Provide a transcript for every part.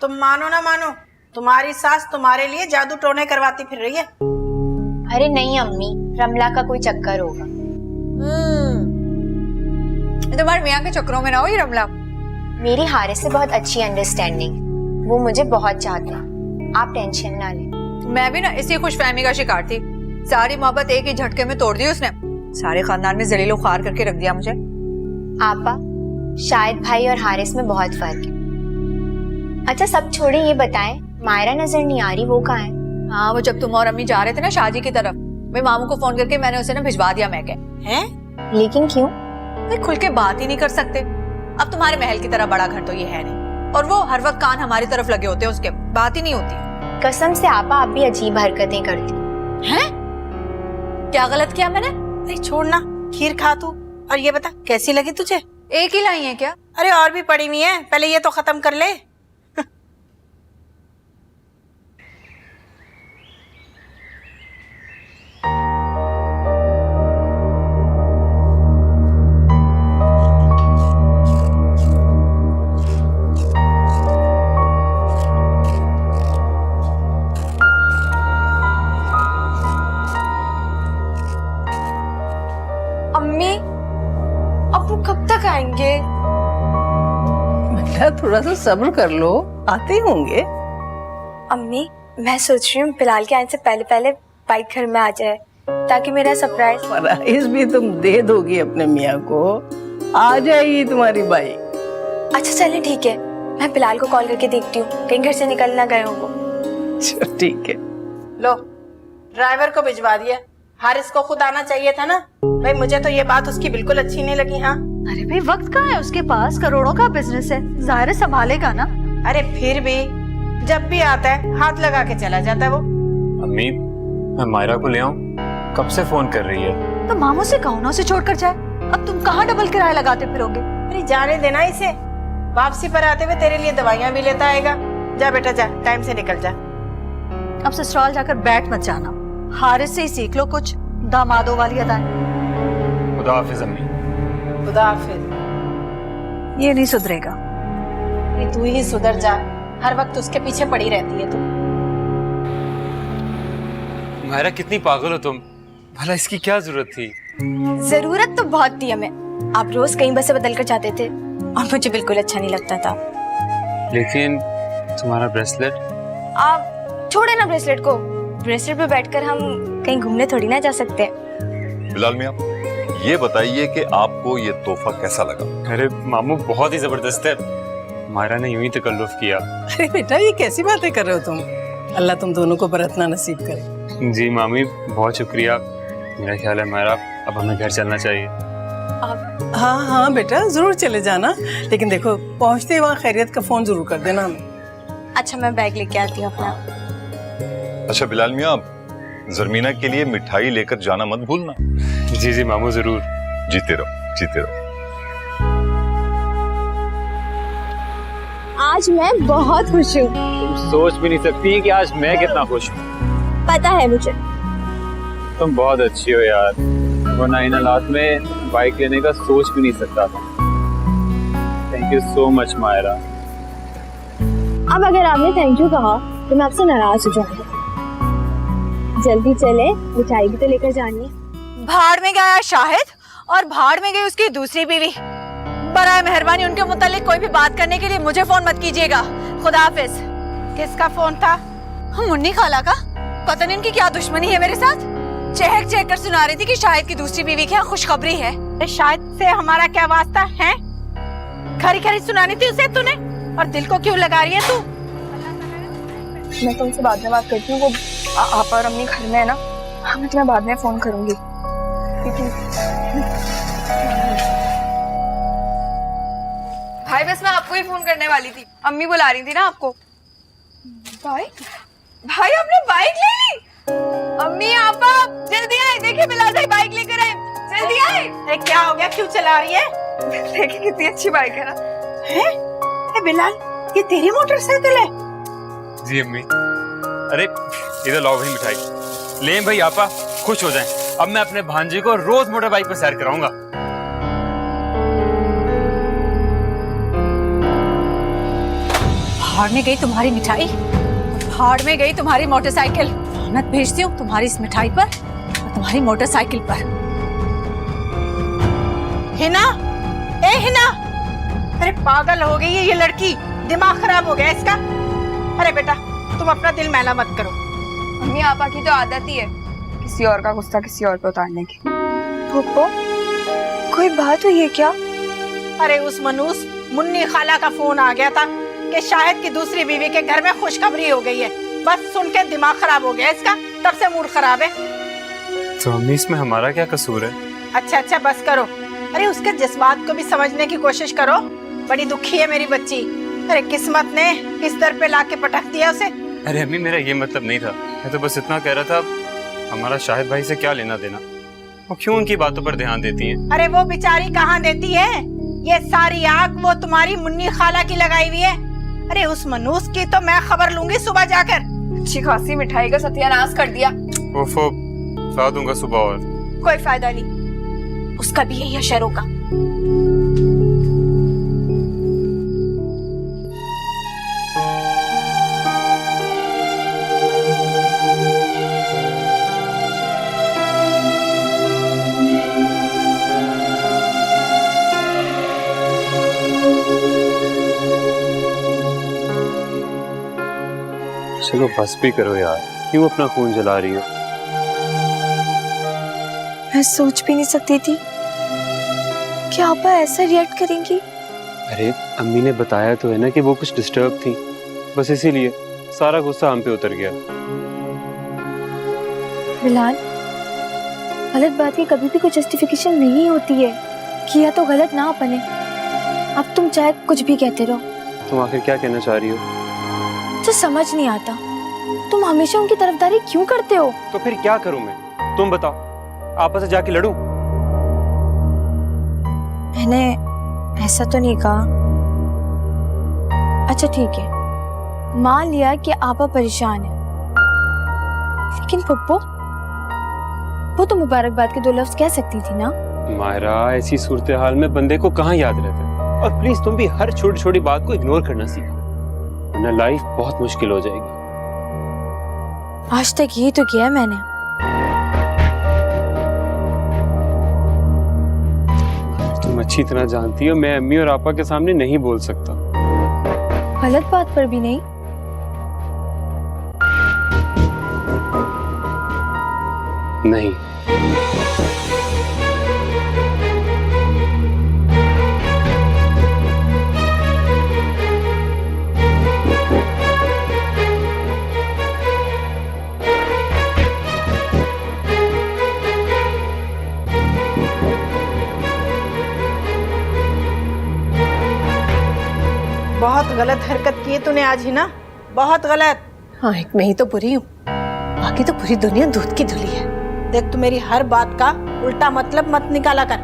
तुम मानो ना मानो, तुम्हारी सास तुम्हारे लिए जादू टोने करवाती फिर रही है। अरे नहीं अम्मी, रमला का कोई चक्कर होगा। तुम्हारे मियाँ के चक्करों में ना हो ये रमला। मेरी हारिस से बहुत अच्छी अंडरस्टैंडिंग, वो मुझे बहुत चाहते हैं, आप टेंशन ना लें। मैं भी ना इसी खुशफहमी का शिकार थी। सारी मोहब्बत एक ही झटके में तोड़ दी उसने। सारे खानदान में जलीलो ख्वार करके रख दिया मुझे। आपा, शायद भाई और हारिस में बहुत फर्क है। अच्छा सब छोड़े, ये बताएं मायरा नजर नहीं आ रही, वो कहाँ है? हाँ, वो जब तुम और अम्मी जा रहे थे ना शादी की तरफ, मैं मामू को फोन करके मैंने उसे ना भिजवा दिया। मैं हैं? लेकिन क्यों? भाई खुल के बात ही नहीं कर सकते। अब तुम्हारे महल की तरह बड़ा घर तो ये है नहीं, और वो हर वक्त कान हमारी तरफ लगे होते हैं, उसके बात ही नहीं होती। कसम से आपा, आप भी अजीब हरकतें करती हैं? क्या गलत किया मैंने? नहीं छोड़ना, खीर खा तू। और ये बता कैसी लगी तुझे? एक ही लाई है क्या? अरे और भी पड़ी हुई है, पहले ये तो खत्म कर ले। अम्मी, अब वो कब तक आएंगे? बेटा थोड़ा सा सब्र कर लो, आते ही होंगे। अम्मी, मैं सोच रही हूँ बिलाल के आने से पहले पहले बाइक घर में आ जाए, ताकि मेरा सरप्राइज। प्राइज भी तुम दे दोगी अपने मियाँ को, आ जाएगी तुम्हारी बाइक। अच्छा चलें ठीक है, मैं बिलाल को कॉल करके देखती हूँ कहीं घर से निकल ना गए हो वो। ठीक है। लो, ड्राइवर को भिजवा दिया। हारिस को खुद आना चाहिए था ना। भाई मुझे तो ये बात उसकी बिल्कुल अच्छी नहीं लगी। हाँ अरे भाई वक्त कहाँ है उसके पास, करोड़ों का बिजनेस है, जाहिर है संभालेगा ना। अरे फिर भी जब भी आता है हाथ लगा के चला जाता है वो। अम्मी, मैं मायरा को ले आऊं? कब से फोन कर रही है। तो मामू से कहो ना उसे छोड़ कर जाए। अब तुम कहाँ डबल किराया लगाते फिरोगे? अरे जाने देना इसे, वापसी पर आते हुए तेरे लिए दवाइयाँ भी लेता आएगा। जा बेटा जा, टाइम से निकल जा। अब ससुराल जाकर बैठ मत जाना, हारिस से ही सीख लो कुछ दामादों वाली अदाएं। खुदा हाफिज अम्मी। खुदा हाफिज। ये नहीं सुधरेगा। ये तू ही सुधर जा, हर वक्त उसके पीछे पड़ी रहती है तू। मायरा कितनी पागल हो तुम, भला इसकी क्या जरूरत थी? जरूरत तो बहुत थी हमें, आप रोज कहीं बसें बदल कर जाते थे और मुझे बिल्कुल अच्छा नहीं लगता था। लेकिन तुम्हारा ब्रेसलेट? आप छोड़े ना ब्रेसलेट को, ब्रेसलेट पे बैठकर हम कहीं घूमने थोड़ी ना जा सकते। बिलाल मियां, ये बताइए कि आपको ये तोहफा कैसा लगा? अरे मामू बहुत ही जबरदस्त है, मायरा ने यूं ही तकल्लुफ किया। अरे बेटा ये कैसी बातें कर रहे हो तुम, अल्लाह तुम दोनों को बरतना नसीब करे। जी मामी बहुत शुक्रिया। मेरा ख्याल है मायरा अब हमें घर चलना चाहिए। हाँ हाँ बेटा जरूर चले जाना, लेकिन देखो पहुँचते वहाँ खैरियत का फोन जरूर कर देना हमें। अच्छा मैं बैग लेके आती हूँ अपना। अच्छा बिलाल मियां, जरमीना के लिए मिठाई लेकर जाना मत भूलना। जी जी मामू जरूर। जीते रहो जीते रहो। आज मैं बहुत खुश हूँ। तुम सोच भी नहीं सकती कि आज मैं कितना खुश हूँ। पता है मुझे। तुम बहुत अच्छी हो यार, वरना इन हालात में बाइक लेने का सोच भी नहीं सकता था। Thank you so much Myra. अब अगर आपने थैंक यू कहा तो मैं आपसे नाराज हो जाऊंगी। जल्दी चले, मिठाई भी तो लेकर जानी है। भाड़ में गया शाहिद और भाड़ में गई उसकी दूसरी बीवी। बराए मेहरबानी उनके मुतालिक कोई भी बात करने के लिए मुझे फोन मत कीजिएगा। खुदा हाफिज। किसका फोन था? मुन्नी खाला का। पता नहीं उनकी क्या दुश्मनी है मेरे साथ। चहक चहक कर सुना रही थी कि शाहिद की दूसरी बीवी की यहाँ खुशखबरी है। शायद से हमारा क्या वास्ता है? खरी खरी सुनानी थी उसे तूने, और दिल को क्यों लगा रही है तू? मैं तुमसे बाद में बात करती हूँ, वो आपा और अम्मी घर में है ना। हाँ मैं तुम्हें बाद में फोन करूंगी। भाई बस मैं आपको ही फोन करने वाली थी, अम्मी बुला रही थी ना आपको। भाई भाई आपने बाइक ले ली? अम्मी आपा जल्दी आए, देखिए बिलाल भाई बाइक लेकर आए, जल्दी आए। अरे क्या हो गया, क्यों चला रही है? देखिए कितनी अच्छी बाइक है ना। है बिलाल, ये तेरी मोटरसाइकिल है? जी अम्मी। अरे इधर लाओ भाई मिठाई। लें भाई आपा, खुश हो जाएं। अब मैं अपने भांजे को रोज मोटर बाइक पर सैर कराऊंगा। भाड़ में गई तुम्हारी मिठाई, भाड़ में गई तुम्हारी मोटरसाइकिल। लानत भेजती हूँ तुम्हारी इस मिठाई पर और तुम्हारी मोटरसाइकिल पर। हिना, ए हिना, अरे पागल हो गई है ये लड़की, दिमाग खराब हो गया इसका। अरे बेटा तुम अपना दिल मैला मत करो। अम्मी आपा की तो आदत ही है किसी और का गुस्सा किसी और पे उतारने की। फूफो, कोई बात हुई है क्या? अरे उस मनूस मुन्नी खाला का फोन आ गया था कि शाहिद की दूसरी बीवी के घर में खुशखबरी हो गई है। बस सुन के दिमाग खराब हो गया इसका, तब से मूड खराब है। तो अम्मी इसमें हमारा क्या कसूर है? अच्छा अच्छा बस करो। अरे उसके जज्बात को भी समझने की कोशिश करो। बड़ी दुखी है मेरी बच्ची। अरे किस्मत ने इस दर पे लाके पटक दिया उसे। अरे अम्मी मेरा ये मतलब नहीं था, मैं तो बस इतना कह रहा था हमारा शाहिद भाई से क्या लेना देना, वो क्यों उनकी बातों पर ध्यान देती हैं? अरे वो बेचारी कहाँ देती है, ये सारी आग वो तुम्हारी मुन्नी खाला की लगाई हुई है। अरे उस मनूस की तो मैं खबर लूंगी सुबह जाकर। अच्छी खासी मिठाई का सत्यानाश कर दिया। ओफो, ला दूंगा सुबह और। कोई फायदा नहीं, उसका भी यही है शहरों का। चलो बस भी करो यार, क्यों अपना खून जला रही हो? मैं सोच भी नहीं सकती थी कि आपा ऐसा रिएक्ट करेंगी। अरे अम्मी ने बताया तो है ना कि वो कुछ डिस्टर्ब थी, बस इसीलिए सारा गुस्सा हम पे उतर गया। बिलाल, गलत बात की कभी भी कोई जस्टिफिकेशन नहीं होती है। किया तो गलत ना अपने, अब तुम चाहे कुछ भी कहते रहो। तुम आखिर क्या कहना चाह रही हो? तो समझ नहीं आता तुम हमेशा उनकी तरफदारी क्यों करते हो? तो फिर क्या करूं मैं, तुम बताओ, आपस में जाके लड़ूं? मैंने ऐसा तो नहीं कहा। अच्छा ठीक है, मान लिया कि आपा परेशान है, लेकिन पप्पो वो तो मुबारकबाद के 2 लफ्ज कह सकती थी ना। मायरा, ऐसी सूरत हाल में बंदे को कहाँ याद रहता है? और प्लीज तुम भी हर छोटी छोटी बात को इग्नोर करना सीखो, वरना लाइफ बहुत मुश्किल हो जाएगी। आज तक यही तो किया है मैंने। तुम अच्छी तरह जानती हो मैं अम्मी और आपा के सामने नहीं बोल सकता। गलत बात पर भी नहीं। नहीं, बहुत गलत हरकत की है तूने आज ही ना, बहुत गलत। हाँ, एक मैं ही तो बुरी हूँ, बाकी तो पूरी दुनिया दूध की धुली है। देख तू मेरी हर बात का उल्टा मतलब मत निकाला कर।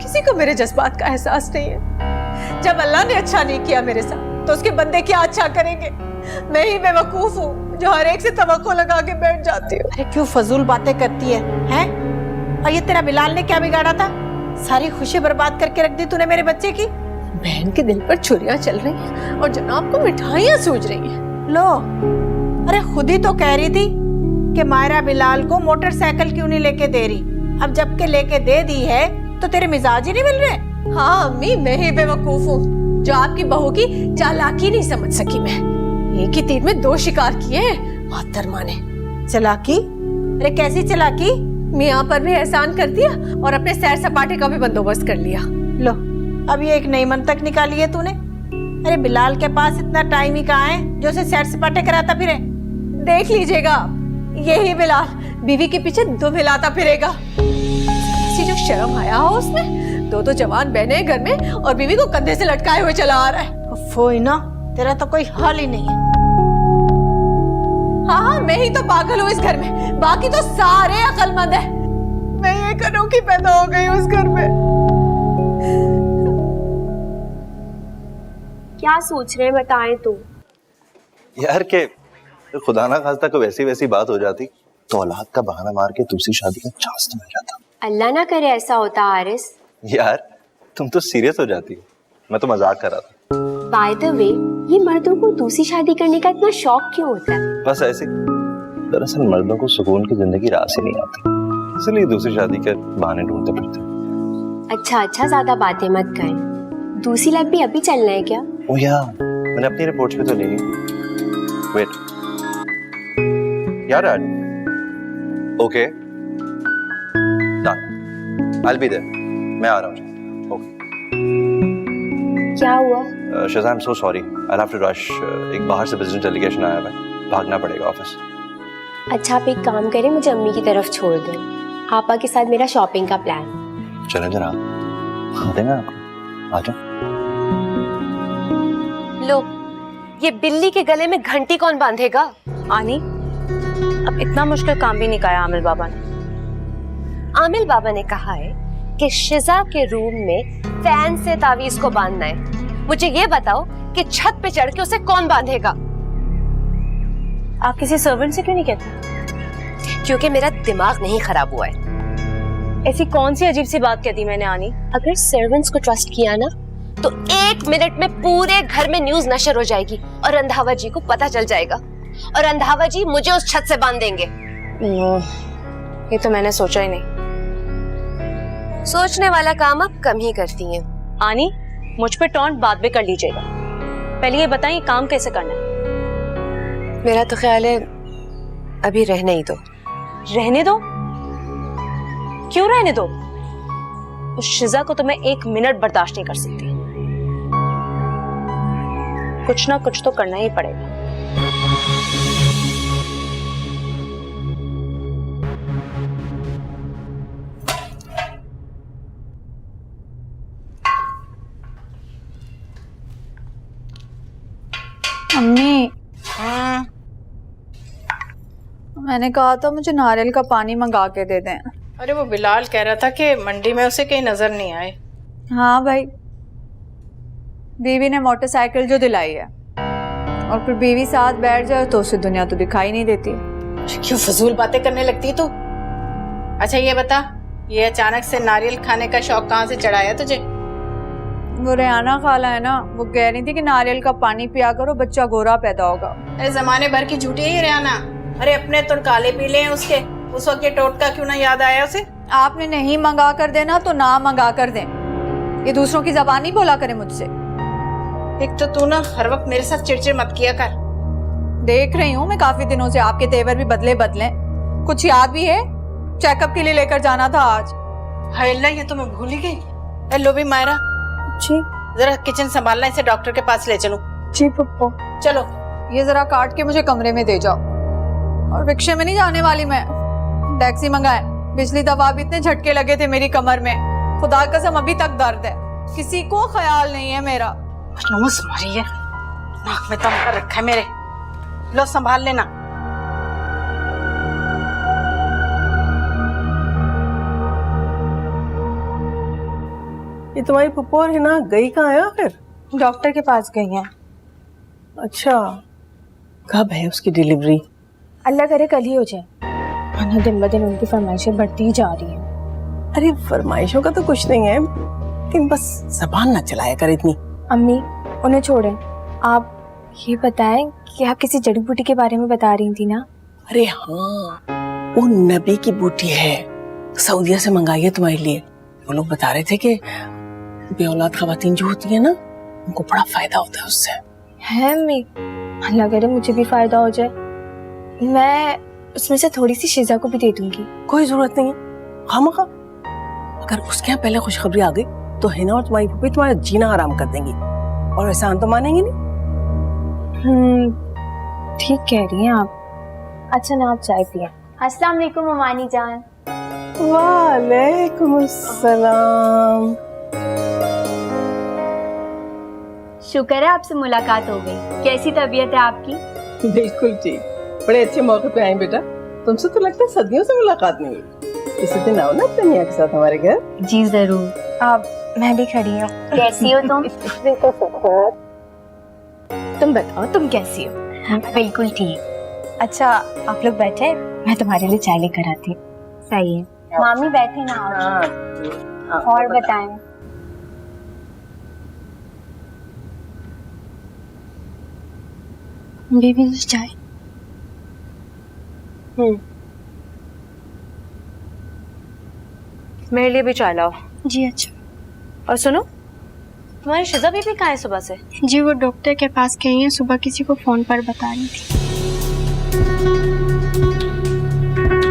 किसी को मेरे जज्बात का एहसास नहीं है। जब अल्लाह ने अच्छा नहीं किया मेरे साथ तो उसके बंदे क्या अच्छा करेंगे? मैं ही बेवकूफ हूँ जो हर एक से तवक्को लगा के बैठ जाती हूँ। अरे क्यों फजूल बातें करती है, हैं? और ये तेरा बिलाल ने क्या बिगाड़ा था? सारी खुशी बर्बाद करके रख दी तूने मेरे बच्चे की। बहन के दिल पर छुरियां चल रही हैं और जनाब को मिठाइयां सूझ रही हैं। लो, अरे खुद ही तो कह रही थी कि मायरा बिलाल को मोटरसाइकिल क्यों नहीं लेके दे रही। अब जबकि लेके दे दी है तो तेरे मिजाज ही नहीं मिल रहे। हाँ अम्मी, मैं ही बेवकूफ हूँ जो आपकी बहू की चालाकी नहीं समझ सकी। मैं एक ही तीर में 2 शिकार किए हैं मोहतरमा ने। चालाकी? अरे कैसी चालाकी? मियाँ पर भी एहसान कर दिया और अपने सैर सपाटे का भी बंदोबस्त कर लिया। लो, अब ये एक नई मंतक निकाली है तूने। अरे बिलाल के पास इतना टाइम ही कहाँ है जो उसे सैर सपाटे कराता फिरे। देख लीजिएगा आप, यही बिलाल बीवी के पीछे दुम हिलाता फिरेगा। ऐसी जो शर्म आया हो उसमें, 2 जवान बहने घर में और बीवी को कंधे से लटकाए हुए चला आ रहा है। फोई ना, तेरा तो कोई हाल ही नहीं है। हाँ, मैं ही तो पागल हूँ इस घर में, बाकी तो सारे अक्लमंद है। मैं ये करूँ कि पैदा हो गई उस घर में। क्या सोच रहे बताएं तो? यार के खुदा ना खास्ता कोई वैसी वैसी बात हो जाती तो औलाद का बहाना मार के दूसरी शादी का चांस तो मिल जाता। अल्लाह ना करे ऐसा होता हारिस। यार तुम तो सीरियस हो जाती हो, मैं तो मजाक कर रहा था। बाय द वे, ये मर्दों को दूसरी शादी करने का इतना शौक क्यों होता है? बस ऐसे। दरअसल मर्दों को सुकून की जिंदगी रास ही नहीं आती, इसलिए दूसरी शादी के बहाने ढूंढते फिरते। अच्छा, ज्यादा बातें मत कर। दूसरी लाइफ भी अभी चलना है क्या? ओ या, मैंने अपनी रिपोर्ट्स भी तो ली नहीं। वेट यार, okay done, I will be there. मैं आ रहा हूँ। ओके। क्या हुआ? Shiza, I am so sorry, I have to rush. एक बाहर से बिजनेस डेलीगेशन आया है, भागना पड़ेगा ऑफिस। अच्छा, आप एक काम करें, मुझे अम्मी की तरफ छोड़ दें। आपा के साथ मेरा शॉपिंग का प्लान। चलें जरा, देंगे आपको। आ जाओ। लो, ये बिल्ली के गले में घंटी कौन बांधेगा? आनी, अब इतना मुश्किल काम भी नहीं कहा आमिल बाबा ने। आमिल बाबा ने कहा है कि शिजा के रूम में फैन से तावीज को बांधना है। मुझे ये बताओ कि छत पे चढ़ के उसे कौन बांधेगा? आप किसी सर्वेंट से क्यों नहीं कहते? क्योंकि मेरा दिमाग नहीं खराब हुआ है। ऐसी कौन सी अजीब सी बात कहती मैंने आनी? अगर सर्वेंट्स को ट्रस्ट किया ना, तो 1 मिनट में पूरे घर में न्यूज नशर हो जाएगी और रंधावा जी को पता चल जाएगा, और रंधावा जी मुझे उस छत से बांध देंगे। ये तो मैंने सोचा ही नहीं। सोचने वाला काम आप कम ही करती हैं। आनी, मुझ पे टॉन्ट बाद में कर लीजिएगा, पहले ये बताइए काम कैसे करना है? मेरा तो ख्याल है अभी रहने ही दो। रहने दो? क्यों रहने दो? उस शिजा को तो मैं 1 मिनट बर्दाश्त नहीं कर सकती। कुछ ना कुछ तो करना ही पड़ेगा। अम्मी, मैंने कहा था मुझे नारियल का पानी मंगा के दे दें। अरे वो बिलाल कह रहा था कि मंडी में उसे कहीं नजर नहीं आए। हाँ भाई, बीवी ने मोटरसाइकिल जो दिलाई है, और फिर बीवी साथ बैठ जाए तो उसे दुनिया तो दिखाई नहीं देती। क्यों फजूल बातें करने लगती तू? अच्छा ये बता, ये अचानक से नारियल खाने का शौक कहाँ से चढ़ाया तुझे? वो रेहाना खाला है ना, वो कह रही थी कि नारियल का पानी पिया करो, बच्चा गोरा पैदा होगा। अरे जमाने भर की झूठी है ये रेहाना। अरे अपने तो काले पीले हैं उसके, उस वक्त ये टोटका क्यों ना याद आया उसे? आपने नहीं मंगा कर देना तो ना मंगा कर दें, ये दूसरों की जबान नहीं बोला करे मुझसे। एक तो तू ना हर वक्त मेरे साथ चिड़चिड़ मत किया कर। देख रही हूँ मैं काफी दिनों से आपके तेवर भी बदले। कुछ याद भी है? चेकअप के लिए लेकर जाना था आज। हाय अल्लाह, ये तो मैं भूल ही गई। लो भी मायरा जी, जरा किचन संभालना, इसे डॉक्टर के पास ले चलूं। जी पप्पू। चलो। ये जरा काट के मुझे कमरे में दे जाओ, और रिक्शे में नहीं जाने वाली मैं, टैक्सी मंगाए। पिछली दफा भी इतने झटके लगे थे मेरी कमर में, खुदा कसम अभी तक दर्द है, किसी को ख्याल नहीं है मेरा। नमस मारी है, नाक में दम कर रखा है मेरे। लो संभाल लेना। ये तुम्हारी पप्पू और हिना गई कहाँ है आखिर? डॉक्टर के पास गई हैं। अच्छा, कब है उसकी डिलीवरी? अल्लाह करे कल ही हो जाए, वरना दिन ब दिन उनकी फरमाइशें बढ़ती ही जा रही हैं। अरे फरमाइशों का तो कुछ नहीं है, लेकिन बस जबान ना चलाया कर इतनी। अम्मी, उन्हें छोड़ें, आप ये बताएं कि आप किसी जड़ी बूटी के बारे में बता रही थी ना? अरे हाँ, वो नबी की बूटी है, सऊदीया से मंगाई है तुम्हारे लिए। वो लोग बता रहे थे कि बेऔलाद खवातीन जो होती है ना, उनको बड़ा फायदा होता है उससे। है अम्मी, अल्लाह करे मुझे भी फायदा हो जाए, मैं उसमें से थोड़ी सी शिजा को भी दे दूंगी। कोई जरूरत नहीं है, खामखा। अगर उसके यहाँ पहले खुशखबरी आ गई तो हिना और तुम्हारी पप्पी तुम्हारा जीना आराम कर देंगी, और एहसान तो मानेंगी नहीं। ठीक कह रही हैं आप। अच्छा ना, आप चाय पिए। अस्सलाम वालेकुम अमानी जान। वालेकुम अस्सलाम। शुक्र है आपसे मुलाकात हो गई। कैसी तबीयत है आपकी? बिल्कुल ठीक, बड़े अच्छे मौके पे आई बेटा। तुमसे तो लगता है सदियों से मुलाकात नहीं हुई। किसी दिन आओ ना अपने मियां के साथ हमारे घर। जी जरूर। आप, मैं भी खड़ी हूँ। कैसी हो तुम? तुम बताओ, तुम कैसी हो? बिल्कुल ठीक। अच्छा आप लोग बैठे, मैं तुम्हारे लिए चाय लेकर आती हूँ। सही है, मामी बैठे ना। और बताएं। बीवी जी चाय। मेरे लिए भी चाय लाओ। जी अच्छा। और सुनो, तुम्हारी शिजा बीबी कहाँ है सुबह से? जी वो डॉक्टर के पास गई हैं, सुबह किसी को फोन पर बता रही थी।